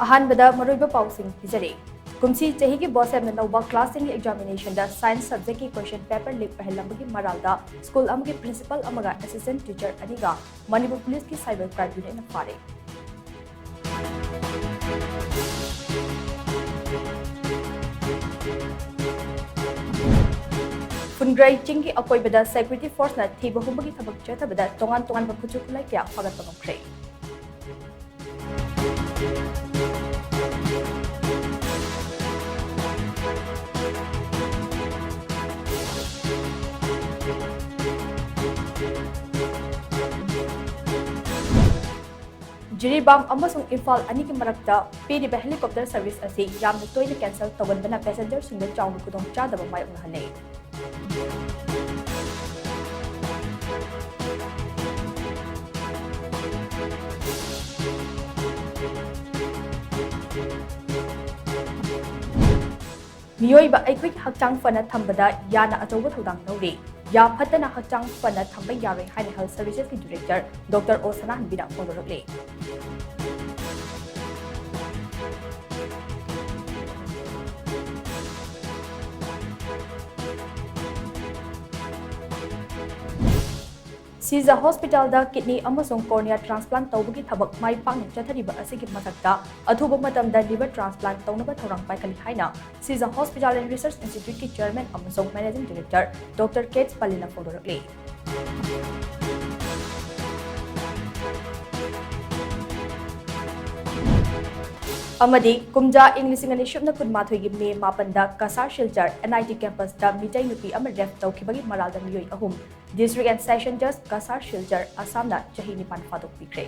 अहानबदा मरुइबा पाउसिंग पिजरे कुमसी चही की बॉसेम ने नौबा क्लासिंग एग्जामिनेशन दा साइंस सब्जेक्ट की क्वेश्चन पेपर लीक पहलंबगी मरालदा स्कूल अमगे प्रिंसिपल अमगा असिस्टेंट टीचर अनिगा मणिपुर पुलिस की साइबर क्राइम यूनिट ने फारे फुनग्राई चिंग की अकोइबदा सिक्योरिटी फोर्स ना थीब हुबगी थबक चथबदा तोंगान तोंगान बखुचु खुलाई क्या फगत बंगख्रे जिरीबाम अमसुंग इम्फाल अनि की मरक्ता पीरिबा हेलीकॉप्टर सर्विस असी यामना तोइना कैंसल तौगनबना पैसेंजर सिंगल चाउन खुदों चादब मायोंगहने मियोइबा अइखोइ हक्चांग फना थंबदा याना अचौबा थौदांग नौरे या फतना हक्चांग फना थंबा यारे हाइने हेल्थ सर्विसेज की डायरेक्टर डॉक्टर ओ सनाहनबीना फोंदोरकले सीजा हॉस्पिटल दा किडनी अमसुंग कॉर्निया ट्रांसप्लांट तौबगी थबक माइ पांग चथरिबा असिगी मथक्ता अथुबा मतमदा लिवर ट्रांसप्लांट तौनबा थौरंग पाइखली हाइना Shija hospital and research institute की चेयरमैन अमसुंग मैनेजिंग डायरेक्टर डॉक्टर केट्स पलिना फोंदोरकले अमदी कुमजा इंग्लिशिंग अनि शुभना कुनमाथोई की मे मापनदा कसार शिलचर एनआईटी कैंपस दा मिटै नुपी अम रेफ तौखिबगी मरालदा मियोई अहुम डिस्ट्रिक्ट एंड सेशन जज कसार शिलचर असम ना चही निपान फादोक पिख्रे